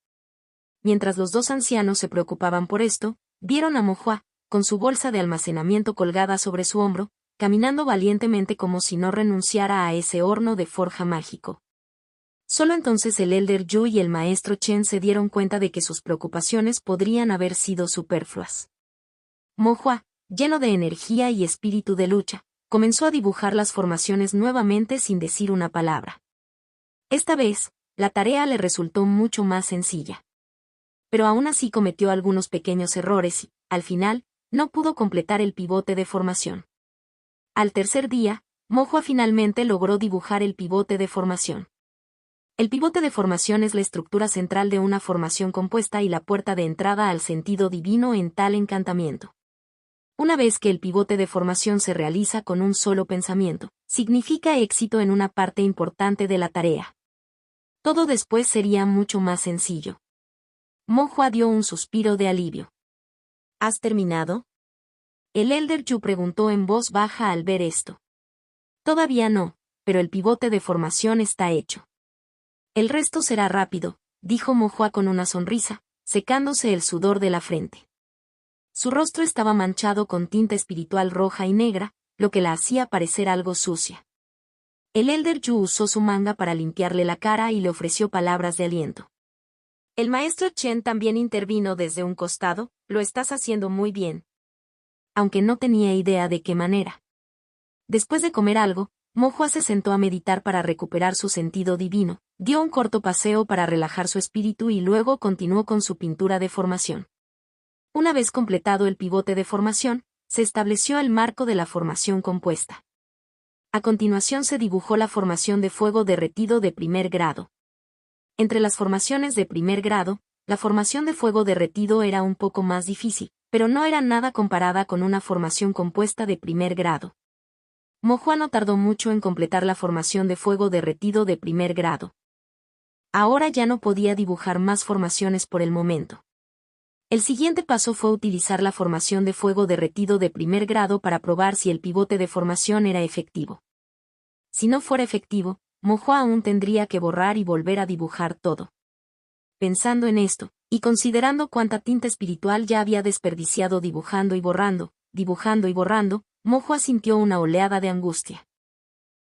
Mientras los dos ancianos se preocupaban por esto, vieron a Mo Hua, con su bolsa de almacenamiento colgada sobre su hombro, caminando valientemente como si no renunciara a ese horno de forja mágico. Solo entonces el Elder Yu y el maestro Chen se dieron cuenta de que sus preocupaciones podrían haber sido superfluas. Mo Hua, lleno de energía y espíritu de lucha, comenzó a dibujar las formaciones nuevamente sin decir una palabra. Esta vez, la tarea le resultó mucho más sencilla. Pero aún así cometió algunos pequeños errores y, al final, no pudo completar el pivote de formación. Al tercer día, Mo Hua finalmente logró dibujar el pivote de formación. El pivote de formación es la estructura central de una formación compuesta y la puerta de entrada al sentido divino en tal encantamiento. Una vez que el pivote de formación se realiza con un solo pensamiento, significa éxito en una parte importante de la tarea. Todo después sería mucho más sencillo. Mo Hua dio un suspiro de alivio. ¿Has terminado? El Elder Yu preguntó en voz baja al ver esto. Todavía no, pero el pivote de formación está hecho. El resto será rápido, dijo Mohua con una sonrisa, secándose el sudor de la frente. Su rostro estaba manchado con tinta espiritual roja y negra, lo que la hacía parecer algo sucia. El Elder Yu usó su manga para limpiarle la cara y le ofreció palabras de aliento. El maestro Chen también intervino desde un costado, lo estás haciendo muy bien. Aunque no tenía idea de qué manera. Después de comer algo, Mohua se sentó a meditar para recuperar su sentido divino, dio un corto paseo para relajar su espíritu y luego continuó con su pintura de formación. Una vez completado el pivote de formación, se estableció el marco de la formación compuesta. A continuación se dibujó la formación de fuego derretido de primer grado. Entre las formaciones de primer grado, la formación de fuego derretido era un poco más difícil, pero no era nada comparada con una formación compuesta de primer grado. Mohua no tardó mucho en completar la formación de fuego derretido de primer grado. Ahora ya no podía dibujar más formaciones por el momento. El siguiente paso fue utilizar la formación de fuego derretido de primer grado para probar si el pivote de formación era efectivo. Si no fuera efectivo, Mohua aún tendría que borrar y volver a dibujar todo. Pensando en esto, y considerando cuánta tinta espiritual ya había desperdiciado dibujando y borrando, Mohua sintió una oleada de angustia.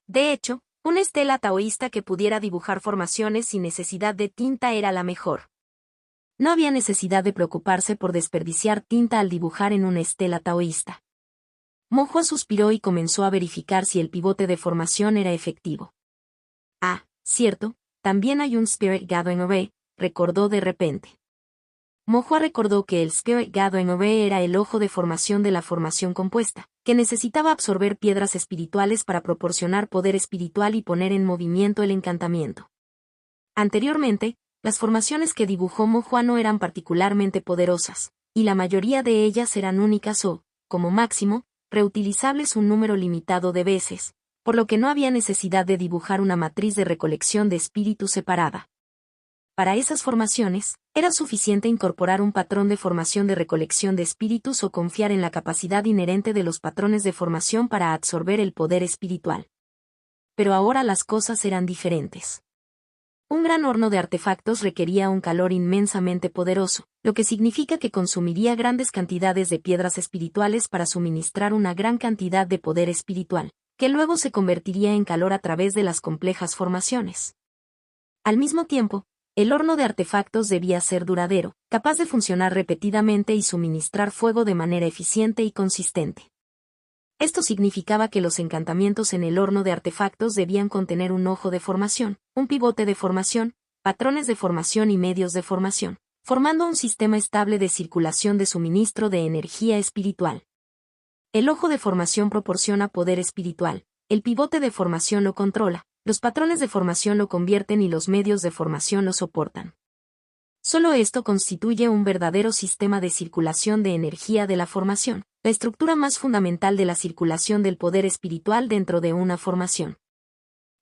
De hecho, una estela taoísta que pudiera dibujar formaciones sin necesidad de tinta era la mejor. No había necesidad de preocuparse por desperdiciar tinta al dibujar en una estela taoísta. Mohua suspiró y comenzó a verificar si el pivote de formación era efectivo. Ah, cierto, también hay un Spirit Gathering Array, recordó de repente. Mohua recordó que el Spirit Gathering Array era el ojo de formación de la formación compuesta, que necesitaba absorber piedras espirituales para proporcionar poder espiritual y poner en movimiento el encantamiento. Anteriormente, las formaciones que dibujó Mohua no eran particularmente poderosas, y la mayoría de ellas eran únicas o, como máximo, reutilizables un número limitado de veces, por lo que no había necesidad de dibujar una matriz de recolección de espíritus separada. Para esas formaciones, era suficiente incorporar un patrón de formación de recolección de espíritus o confiar en la capacidad inherente de los patrones de formación para absorber el poder espiritual. Pero ahora las cosas eran diferentes. Un gran horno de artefactos requería un calor inmensamente poderoso, lo que significa que consumiría grandes cantidades de piedras espirituales para suministrar una gran cantidad de poder espiritual, que luego se convertiría en calor a través de las complejas formaciones. Al mismo tiempo, el horno de artefactos debía ser duradero, capaz de funcionar repetidamente y suministrar fuego de manera eficiente y consistente. Esto significaba que los encantamientos en el horno de artefactos debían contener un ojo de formación, un pivote de formación, patrones de formación y medios de formación, formando un sistema estable de circulación de suministro de energía espiritual. El ojo de formación proporciona poder espiritual, el pivote de formación lo controla, los patrones de formación lo convierten y los medios de formación lo soportan. Solo esto constituye un verdadero sistema de circulación de energía de la formación, la estructura más fundamental de la circulación del poder espiritual dentro de una formación.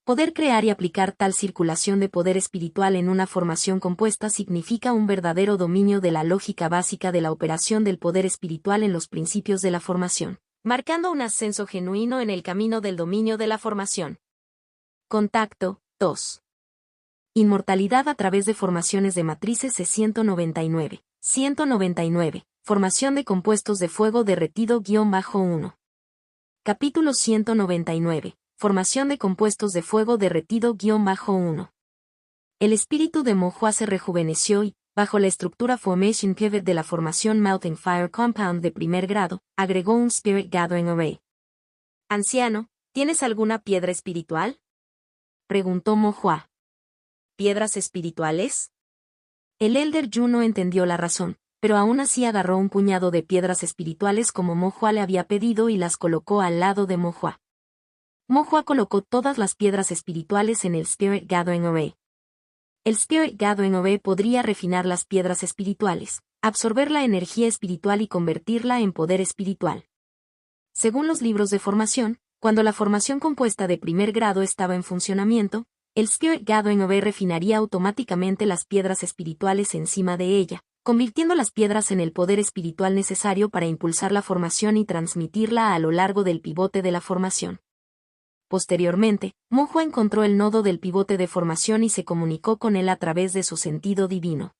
Poder crear y aplicar tal circulación de poder espiritual en una formación compuesta significa un verdadero dominio de la lógica básica de la operación del poder espiritual en los principios de la formación, marcando un ascenso genuino en el camino del dominio de la formación. Contacto 2. Inmortalidad a través de formaciones de matrices C199. 199. Formación de compuestos de fuego derretido-1. Capítulo 199. Formación de compuestos de fuego derretido-1. El espíritu de Mohua se rejuveneció y, bajo la estructura Formation Pivot de la formación Mountain Fire Compound de primer grado, agregó un Spirit Gathering Array. Anciano, ¿tienes alguna piedra espiritual?, preguntó Mohua. ¿Piedras espirituales? El Elder Yu no entendió la razón, pero aún así agarró un puñado de piedras espirituales como Mohua le había pedido y las colocó al lado de Mohua. Mohua colocó todas las piedras espirituales en el Spirit Gathering Array. El Spirit Gathering Array podría refinar las piedras espirituales, absorber la energía espiritual y convertirla en poder espiritual. Según los libros de formación, cuando la formación compuesta de primer grado estaba en funcionamiento, el Spirit Gathering Array refinaría automáticamente las piedras espirituales encima de ella, convirtiendo las piedras en el poder espiritual necesario para impulsar la formación y transmitirla a lo largo del pivote de la formación. Posteriormente, Mo Hua encontró el nodo del pivote de formación y se comunicó con él a través de su sentido divino.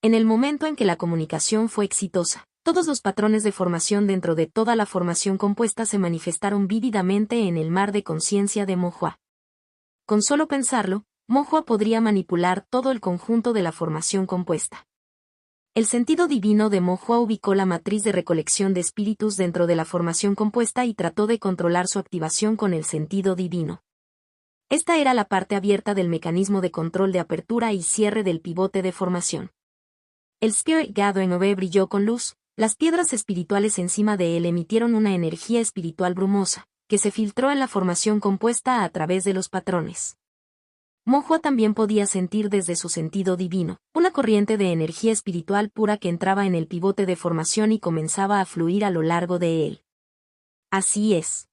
En el momento en que la comunicación fue exitosa, todos los patrones de formación dentro de toda la formación compuesta se manifestaron vívidamente en el mar de conciencia de Mo Hua. Con solo pensarlo, Mo Hua podría manipular todo el conjunto de la formación compuesta. El sentido divino de Mo Hua ubicó la matriz de recolección de espíritus dentro de la formación compuesta y trató de controlar su activación con el sentido divino. Esta era la parte abierta del mecanismo de control de apertura y cierre del pivote de formación. El Spirit Gathering Orb brilló con luz, las piedras espirituales encima de él emitieron una energía espiritual brumosa, que se filtró en la formación compuesta a través de los patrones. Mo Hua también podía sentir desde su sentido divino, una corriente de energía espiritual pura que entraba en el pivote de formación y comenzaba a fluir a lo largo de él. Así es.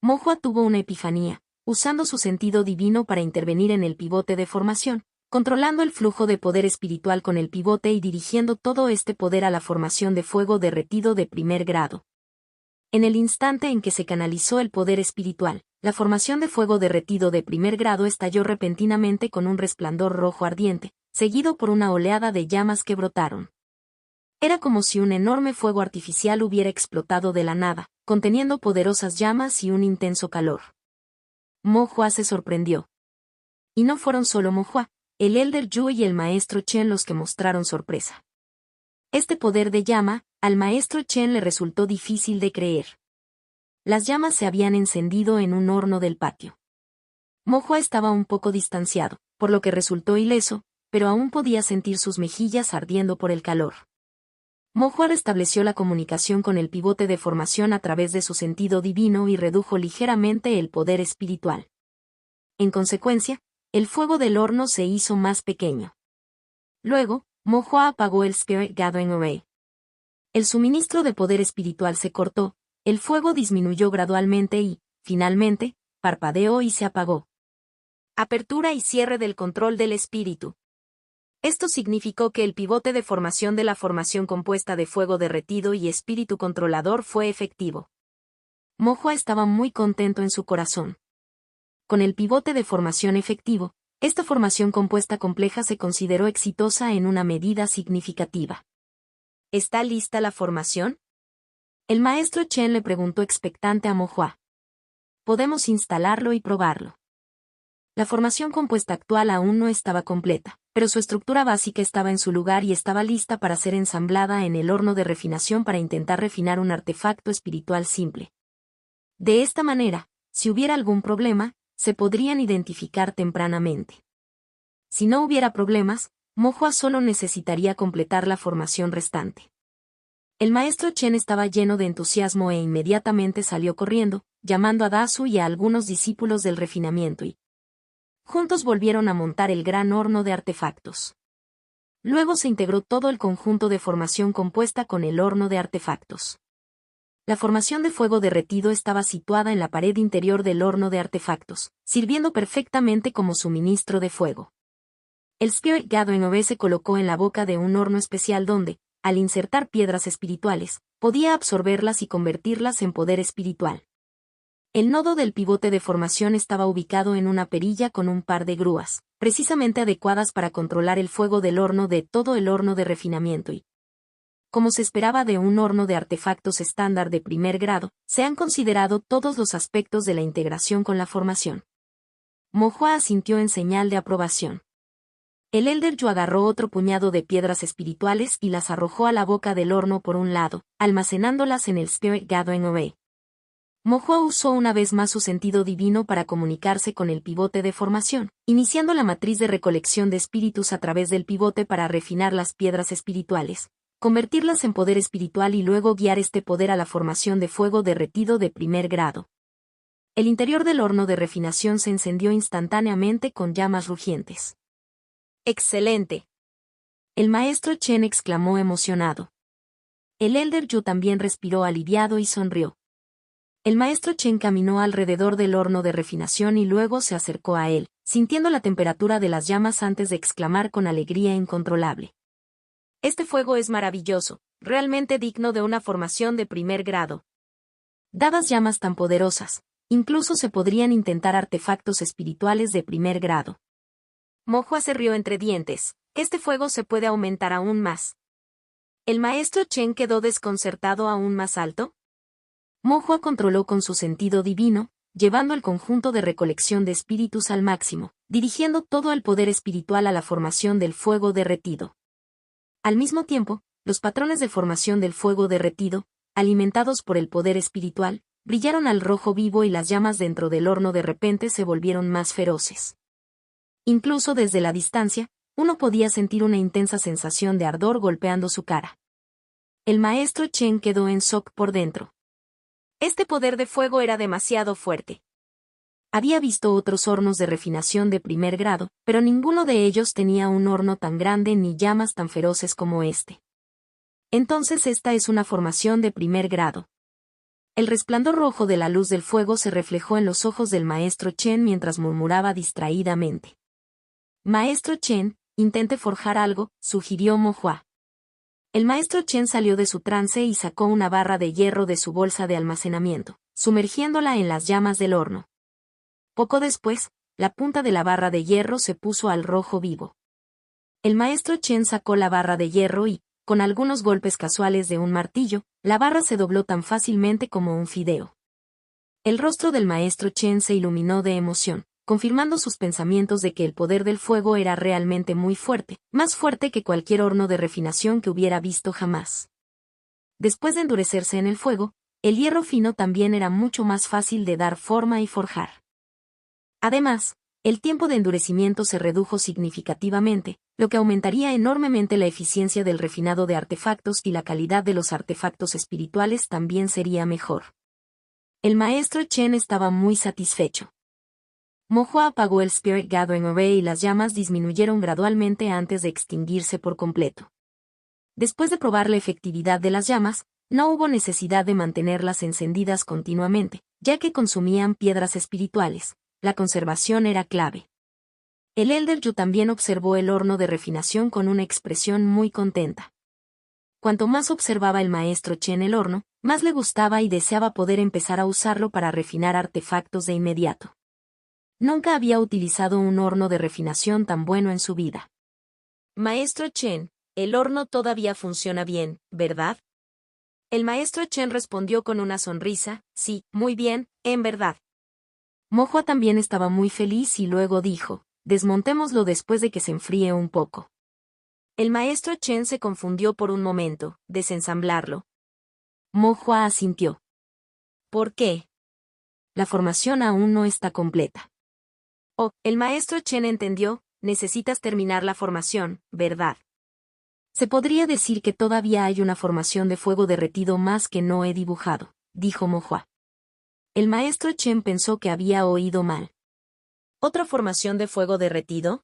Mo Hua tuvo una epifanía, usando su sentido divino para intervenir en el pivote de formación, controlando el flujo de poder espiritual con el pivote y dirigiendo todo este poder a la formación de fuego derretido de primer grado. En el instante en que se canalizó el poder espiritual, la formación de fuego derretido de primer grado estalló repentinamente con un resplandor rojo ardiente, seguido por una oleada de llamas que brotaron. Era como si un enorme fuego artificial hubiera explotado de la nada, conteniendo poderosas llamas y un intenso calor. Mo Hua se sorprendió. Y no fueron solo Mo Hua, el Elder Yu y el Maestro Chen los que mostraron sorpresa. Este poder de llama, al Maestro Chen le resultó difícil de creer. Las llamas se habían encendido en un horno del patio. Mo Hua estaba un poco distanciado, por lo que resultó ileso, pero aún podía sentir sus mejillas ardiendo por el calor. Mo Hua restableció la comunicación con el pivote de formación a través de su sentido divino y redujo ligeramente el poder espiritual. En consecuencia, el fuego del horno se hizo más pequeño. Luego, Mo Hua apagó el Spirit Gathering Array. El suministro de poder espiritual se cortó, el fuego disminuyó gradualmente y, finalmente, parpadeó y se apagó. Apertura y cierre del control del espíritu. Esto significó que el pivote de formación de la formación compuesta de fuego derretido y espíritu controlador fue efectivo. Mo Hua estaba muy contento en su corazón. Con el pivote de formación efectivo, esta formación compuesta compleja se consideró exitosa en una medida significativa. ¿Está lista la formación? El maestro Chen le preguntó expectante a Mo Hua. Podemos instalarlo y probarlo. La formación compuesta actual aún no estaba completa, pero su estructura básica estaba en su lugar y estaba lista para ser ensamblada en el horno de refinación para intentar refinar un artefacto espiritual simple. De esta manera, si hubiera algún problema, se podrían identificar tempranamente. Si no hubiera problemas, Mo Hua solo necesitaría completar la formación restante. El maestro Chen estaba lleno de entusiasmo e inmediatamente salió corriendo, llamando a Dasu y a algunos discípulos del refinamiento y juntos volvieron a montar el gran horno de artefactos. Luego se integró todo el conjunto de formación compuesta con el horno de artefactos. La formación de fuego derretido estaba situada en la pared interior del horno de artefactos, sirviendo perfectamente como suministro de fuego. El Spirit Gathering Orb se colocó en la boca de un horno especial donde, al insertar piedras espirituales, podía absorberlas y convertirlas en poder espiritual. El nodo del pivote de formación estaba ubicado en una perilla con un par de grúas, precisamente adecuadas para controlar el fuego del horno de todo el horno de refinamiento y, como se esperaba de un horno de artefactos estándar de primer grado, se han considerado todos los aspectos de la integración con la formación. Mo Hua asintió en señal de aprobación. El Elder Yu agarró otro puñado de piedras espirituales y las arrojó a la boca del horno por un lado, almacenándolas en el Spirit Gathering Array. Mo Hua usó una vez más su sentido divino para comunicarse con el pivote de formación, iniciando la matriz de recolección de espíritus a través del pivote para refinar las piedras espirituales, convertirlas en poder espiritual y luego guiar este poder a la formación de fuego derretido de primer grado. El interior del horno de refinación se encendió instantáneamente con llamas rugientes. ¡Excelente! El maestro Chen exclamó emocionado. El Elder Yu también respiró aliviado y sonrió. El maestro Chen caminó alrededor del horno de refinación y luego se acercó a él, sintiendo la temperatura de las llamas antes de exclamar con alegría incontrolable. Este fuego es maravilloso, realmente digno de una formación de primer grado. Dadas llamas tan poderosas, Incluso se podrían intentar artefactos espirituales de primer grado. Mo Hua se rió entre dientes. Este fuego se puede aumentar aún más. ¿El maestro Chen quedó desconcertado aún más alto? Mo Hua controló con su sentido divino, llevando el conjunto de recolección de espíritus al máximo, dirigiendo todo el poder espiritual a la formación del fuego derretido. Al mismo tiempo, los patrones de formación del fuego derretido, alimentados por el poder espiritual, brillaron al rojo vivo y las llamas dentro del horno de repente se volvieron más feroces. Incluso desde la distancia, uno podía sentir una intensa sensación de ardor golpeando su cara. El maestro Chen quedó en shock por dentro. Este poder de fuego era demasiado fuerte. Había visto otros hornos de refinación de primer grado, pero ninguno de ellos tenía un horno tan grande ni llamas tan feroces como este. Entonces esta es una formación de primer grado. El resplandor rojo de la luz del fuego se reflejó en los ojos del maestro Chen mientras murmuraba distraídamente. Maestro Chen, intente forjar algo, sugirió Mo Hua. El maestro Chen salió de su trance y sacó una barra de hierro de su bolsa de almacenamiento, sumergiéndola en las llamas del horno. Poco después, la punta de la barra de hierro se puso al rojo vivo. El maestro Chen sacó la barra de hierro y, con algunos golpes casuales de un martillo, la barra se dobló tan fácilmente como un fideo. El rostro del maestro Chen se iluminó de emoción, confirmando sus pensamientos de que el poder del fuego era realmente muy fuerte, más fuerte que cualquier horno de refinación que hubiera visto jamás. Después de endurecerse en el fuego, el hierro fino también era mucho más fácil de dar forma y forjar. Además, el tiempo de endurecimiento se redujo significativamente, lo que aumentaría enormemente la eficiencia del refinado de artefactos y la calidad de los artefactos espirituales también sería mejor. El maestro Chen estaba muy satisfecho. Mo Hua apagó el Spirit Gathering Array y las llamas disminuyeron gradualmente antes de extinguirse por completo. Después de probar la efectividad de las llamas, no hubo necesidad de mantenerlas encendidas continuamente, ya que consumían piedras espirituales. La conservación era clave. El Elder Yu también observó el horno de refinación con una expresión muy contenta. Cuanto más observaba el maestro Chen el horno, más le gustaba y deseaba poder empezar a usarlo para refinar artefactos de inmediato. Nunca había utilizado un horno de refinación tan bueno en su vida. Maestro Chen, el horno todavía funciona bien, ¿verdad? El maestro Chen respondió con una sonrisa, sí, muy bien, en verdad. Mo Hua también estaba muy feliz y luego dijo, desmontémoslo después de que se enfríe un poco. El maestro Chen se confundió por un momento, desensamblarlo. Mo Hua asintió. ¿Por qué? La formación aún no está completa. Oh, el maestro Chen entendió, necesitas terminar la formación, ¿verdad? Se podría decir que todavía hay una formación de fuego derretido más que no he dibujado, dijo Mo Hua. El maestro Chen pensó que había oído mal. ¿Otra formación de fuego derretido?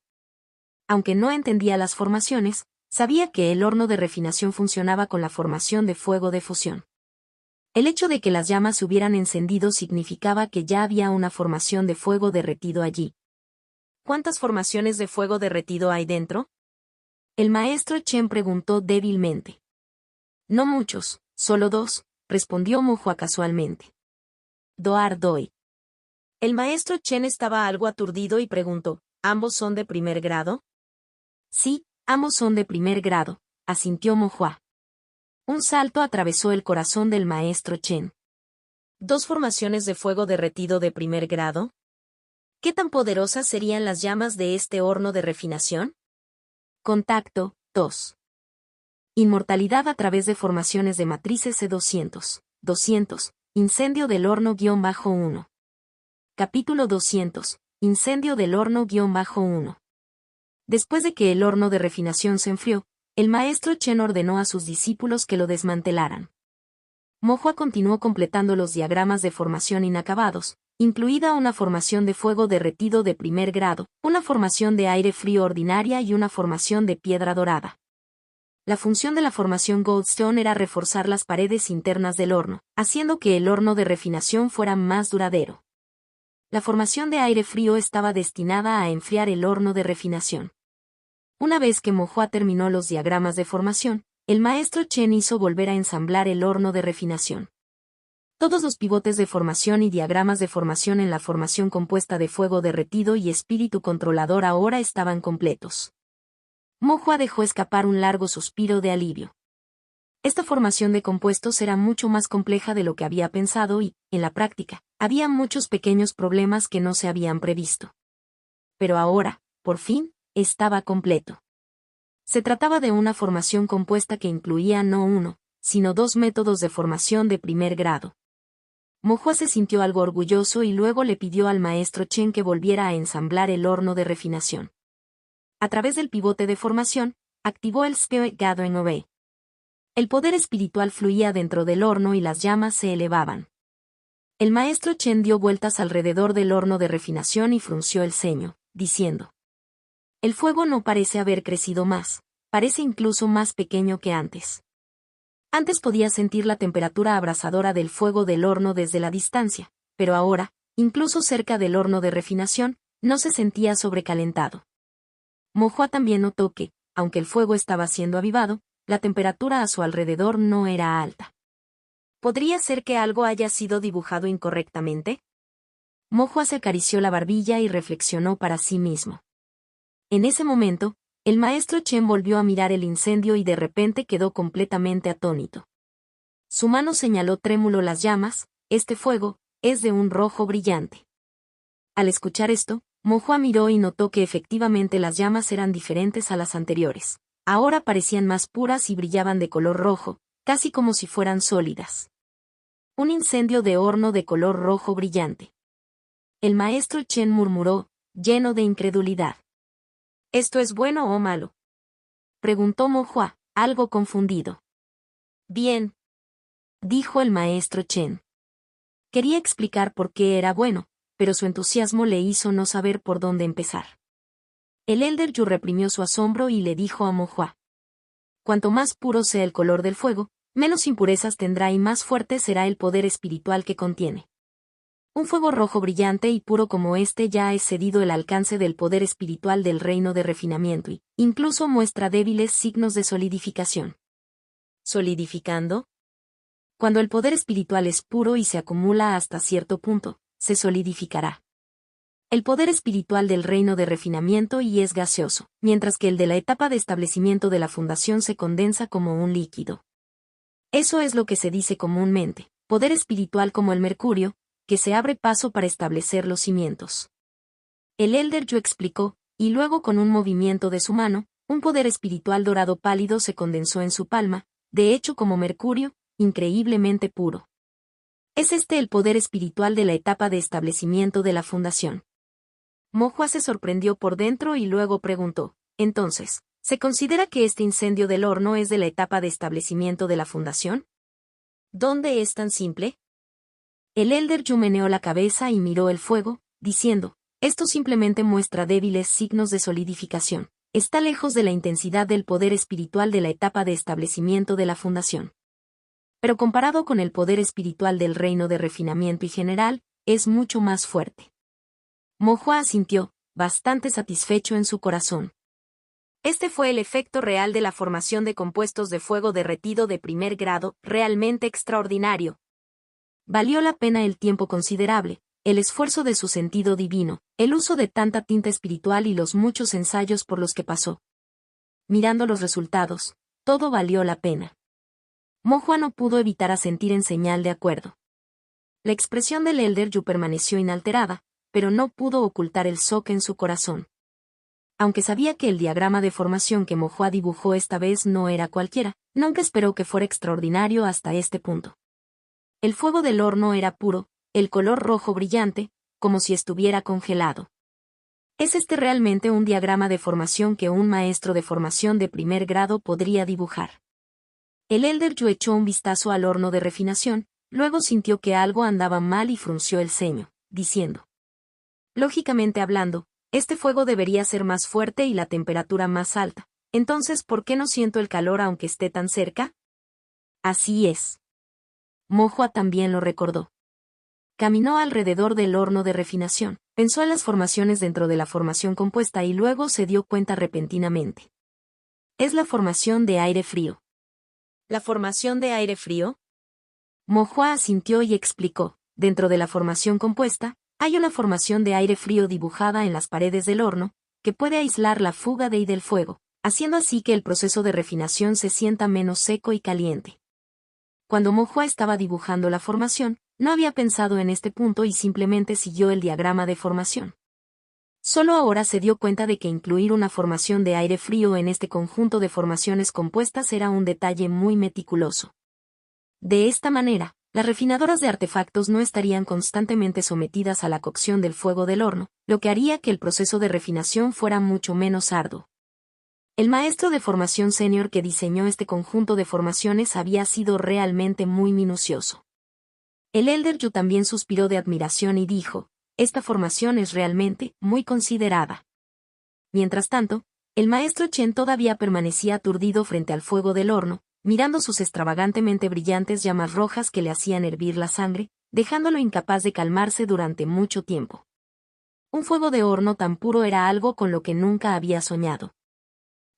Aunque no entendía las formaciones, sabía que el horno de refinación funcionaba con la formación de fuego de fusión. El hecho de que las llamas se hubieran encendido significaba que ya había una formación de fuego derretido allí. ¿Cuántas formaciones de fuego derretido hay dentro? El maestro Chen preguntó débilmente. No muchos, solo 2, respondió Mo Hua casualmente. Doar Doi. El maestro Chen estaba algo aturdido y preguntó, ¿ambos son de primer grado? Sí, ambos son de primer grado, asintió Mo Hua. Un salto atravesó el corazón del maestro Chen. ¿2 formaciones de fuego derretido de primer grado? ¿Qué tan poderosas serían las llamas de este horno de refinación? Contacto, 2. Inmortalidad a través de formaciones de matrices C200. 200. Incendio del horno-1. Capítulo 200. Incendio del horno-1. Después de que el horno de refinación se enfrió, el maestro Chen ordenó a sus discípulos que lo desmantelaran. Mo Hua continuó completando los diagramas de formación inacabados, incluida una formación de fuego derretido de primer grado, una formación de aire frío ordinaria y una formación de piedra dorada. La función de la formación Goldstone era reforzar las paredes internas del horno, haciendo que el horno de refinación fuera más duradero. La formación de aire frío estaba destinada a enfriar el horno de refinación. Una vez que Mo Hua terminó los diagramas de formación, el maestro Chen hizo volver a ensamblar el horno de refinación. Todos los pivotes de formación y diagramas de formación en la formación compuesta de fuego derretido y espíritu controlador ahora estaban completos. Mo dejó escapar un largo suspiro de alivio. Esta formación de compuestos era mucho más compleja de lo que había pensado y, en la práctica, había muchos pequeños problemas que no se habían previsto. Pero ahora, por fin, estaba completo. Se trataba de una formación compuesta que incluía no uno, sino dos métodos de formación de primer grado. Mo se sintió algo orgulloso y luego le pidió al maestro Chen que volviera a ensamblar el horno de refinación. A través del pivote de formación, activó el Spirit Gathering Obey. El poder espiritual fluía dentro del horno y las llamas se elevaban. El maestro Chen dio vueltas alrededor del horno de refinación y frunció el ceño, diciendo: el fuego no parece haber crecido más, parece incluso más pequeño que antes. Antes podía sentir la temperatura abrasadora del fuego del horno desde la distancia, pero ahora, incluso cerca del horno de refinación, no se sentía sobrecalentado. Mo también notó que, aunque el fuego estaba siendo avivado, la temperatura a su alrededor no era alta. ¿Podría ser que algo haya sido dibujado incorrectamente? Mo se acarició la barbilla y reflexionó para sí mismo. En ese momento, el maestro Chen volvió a mirar el incendio y de repente quedó completamente atónito. Su mano señaló trémulo las llamas: este fuego es de un rojo brillante. Al escuchar esto, Mo miró y notó que efectivamente las llamas eran diferentes a las anteriores. Ahora parecían más puras y brillaban de color rojo, casi como si fueran sólidas. Un incendio de horno de color rojo brillante. El maestro Chen murmuró, lleno de incredulidad. ¿Esto es bueno o malo?, preguntó Mo algo confundido. Bien, dijo el maestro Chen. Quería explicar por qué era bueno, pero su entusiasmo le hizo no saber por dónde empezar. El Elder Yu reprimió su asombro y le dijo a Mo cuanto más puro sea el color del fuego, menos impurezas tendrá y más fuerte será el poder espiritual que contiene. Un fuego rojo brillante y puro como este ya ha excedido el alcance del poder espiritual del reino de refinamiento y, incluso muestra débiles signos de solidificación. ¿Solidificando? Cuando el poder espiritual es puro y se acumula hasta cierto punto, se solidificará. El poder espiritual del reino de refinamiento y es gaseoso, mientras que el de la etapa de establecimiento de la fundación se condensa como un líquido. Eso es lo que se dice comúnmente, poder espiritual como el mercurio, que se abre paso para establecer los cimientos. El Elder Yu explicó, y luego con un movimiento de su mano, un poder espiritual dorado pálido se condensó en su palma, de hecho como mercurio, increíblemente puro. Es este el poder espiritual de la etapa de establecimiento de la fundación. Mo se sorprendió por dentro y luego preguntó, entonces, ¿se considera que este incendio del horno es de la etapa de establecimiento de la fundación? ¿Dónde es tan simple? El Elder Yu meneó la cabeza y miró el fuego, diciendo, esto simplemente muestra débiles signos de solidificación. Está lejos de la intensidad del poder espiritual de la etapa de establecimiento de la fundación. Pero comparado con el poder espiritual del reino de refinamiento y general, es mucho más fuerte. Mo asintió, bastante satisfecho en su corazón. Este fue el efecto real de la formación de compuestos de fuego derretido de primer grado, realmente extraordinario. Valió la pena el tiempo considerable, el esfuerzo de su sentido divino, el uso de tanta tinta espiritual y los muchos ensayos por los que pasó. Mirando los resultados, todo valió la pena. Mo no pudo evitar asentir en señal de acuerdo. La expresión del Elder Yu permaneció inalterada, pero no pudo ocultar el shock en su corazón. Aunque sabía que el diagrama de formación que Mo dibujó esta vez no era cualquiera, nunca esperó que fuera extraordinario hasta este punto. El fuego del horno era puro, el color rojo brillante, como si estuviera congelado. ¿Es este realmente un diagrama de formación que un maestro de formación de primer grado podría dibujar? El Elder Yu echó un vistazo al horno de refinación, luego sintió que algo andaba mal y frunció el ceño, diciendo: lógicamente hablando, este fuego debería ser más fuerte y la temperatura más alta, entonces ¿por qué no siento el calor aunque esté tan cerca? Así es. Mo también lo recordó. Caminó alrededor del horno de refinación, pensó en las formaciones dentro de la formación compuesta y luego se dio cuenta repentinamente. Es la formación de aire frío. ¿La formación de aire frío? Mo Hua asintió y explicó. Dentro de la formación compuesta, hay una formación de aire frío dibujada en las paredes del horno, que puede aislar la fuga de y del fuego, haciendo así que el proceso de refinación se sienta menos seco y caliente. Cuando Mo Hua estaba dibujando la formación, no había pensado en este punto y simplemente siguió el diagrama de formación. Solo ahora se dio cuenta de que incluir una formación de aire frío en este conjunto de formaciones compuestas era un detalle muy meticuloso. De esta manera, las refinadoras de artefactos no estarían constantemente sometidas a la cocción del fuego del horno, lo que haría que el proceso de refinación fuera mucho menos arduo. El maestro de formación senior que diseñó este conjunto de formaciones había sido realmente muy minucioso. El Elder Yu también suspiró de admiración y dijo, esta formación es realmente muy considerada. Mientras tanto, el maestro Chen todavía permanecía aturdido frente al fuego del horno, mirando sus extravagantemente brillantes llamas rojas que le hacían hervir la sangre, dejándolo incapaz de calmarse durante mucho tiempo. Un fuego de horno tan puro era algo con lo que nunca había soñado.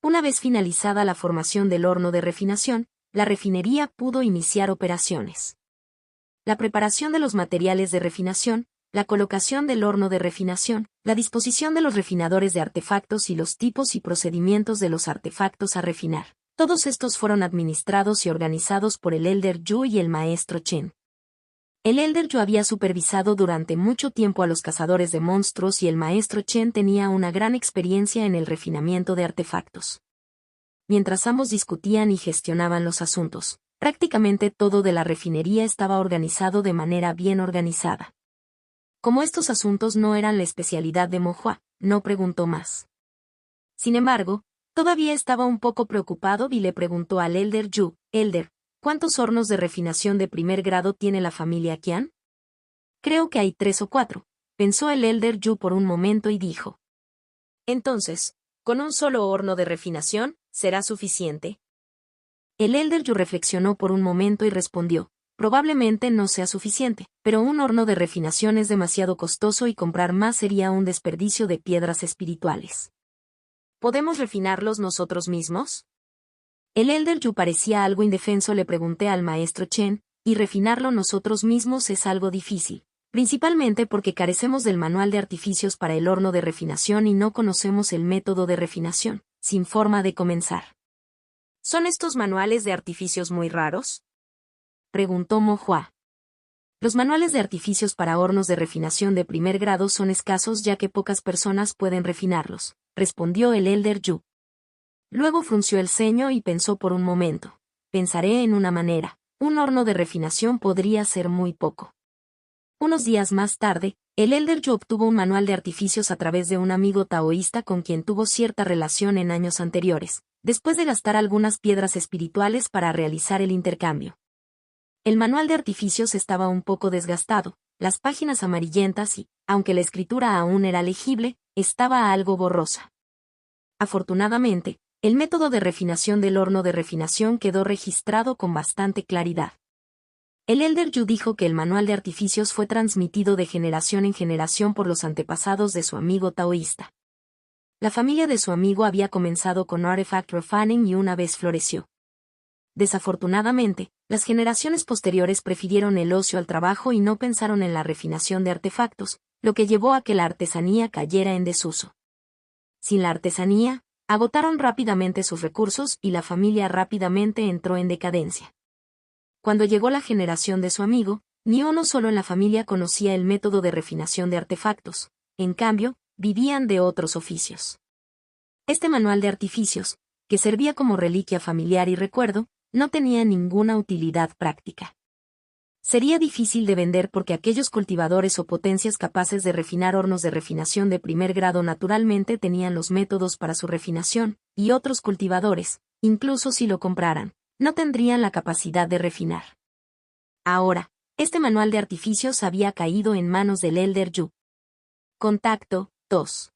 Una vez finalizada la formación del horno de refinación, la refinería pudo iniciar operaciones. La preparación de los materiales de refinación, la colocación del horno de refinación, la disposición de los refinadores de artefactos y los tipos y procedimientos de los artefactos a refinar. Todos estos fueron administrados y organizados por el Elder Yu y el maestro Chen. El Elder Yu había supervisado durante mucho tiempo a los cazadores de monstruos y el maestro Chen tenía una gran experiencia en el refinamiento de artefactos. Mientras ambos discutían y gestionaban los asuntos, prácticamente todo de la refinería estaba organizado de manera bien organizada. Como estos asuntos no eran la especialidad de Mo Hua, no preguntó más. Sin embargo, todavía estaba un poco preocupado y le preguntó al Elder Yu, Elder, ¿cuántos hornos de refinación de primer grado tiene la familia Qian? Creo que hay 3 o 4, pensó el Elder Yu por un momento y dijo. Entonces, ¿con un solo horno de refinación, será suficiente? El Elder Yu reflexionó por un momento y respondió, probablemente no sea suficiente, pero un horno de refinación es demasiado costoso y comprar más sería un desperdicio de piedras espirituales. ¿Podemos refinarlos nosotros mismos? El Elder Yu parecía algo indefenso. Le pregunté al maestro Chen, y refinarlo nosotros mismos es algo difícil, principalmente porque carecemos del manual de artificios para el horno de refinación y no conocemos el método de refinación, sin forma de comenzar. ¿Son estos manuales de artificios muy raros? Preguntó Mo Hua. Los manuales de artificios para hornos de refinación de primer grado son escasos ya que pocas personas pueden refinarlos, respondió el Elder Yu. Luego frunció el ceño y pensó por un momento. Pensaré en una manera, un horno de refinación podría ser muy poco. Unos días más tarde, el Elder Yu obtuvo un manual de artificios a través de un amigo taoísta con quien tuvo cierta relación en años anteriores, después de gastar algunas piedras espirituales para realizar el intercambio. El manual de artificios estaba un poco desgastado, las páginas amarillentas y, aunque la escritura aún era legible, estaba algo borrosa. Afortunadamente, el método de refinación del horno de refinación quedó registrado con bastante claridad. El Elder Yu dijo que el manual de artificios fue transmitido de generación en generación por los antepasados de su amigo taoísta. La familia de su amigo había comenzado con Artifact Refining y una vez floreció. Desafortunadamente, las generaciones posteriores prefirieron el ocio al trabajo y no pensaron en la refinación de artefactos, lo que llevó a que la artesanía cayera en desuso. Sin la artesanía, agotaron rápidamente sus recursos y la familia rápidamente entró en decadencia. Cuando llegó la generación de su amigo, ni uno solo en la familia conocía el método de refinación de artefactos, en cambio, vivían de otros oficios. Este manual de artificios, que servía como reliquia familiar y recuerdo, no tenía ninguna utilidad práctica. Sería difícil de vender porque aquellos cultivadores o potencias capaces de refinar hornos de refinación de primer grado naturalmente tenían los métodos para su refinación, y otros cultivadores, incluso si lo compraran, no tendrían la capacidad de refinar. Ahora, este manual de artificios había caído en manos del Elder Yu. Contacto 2.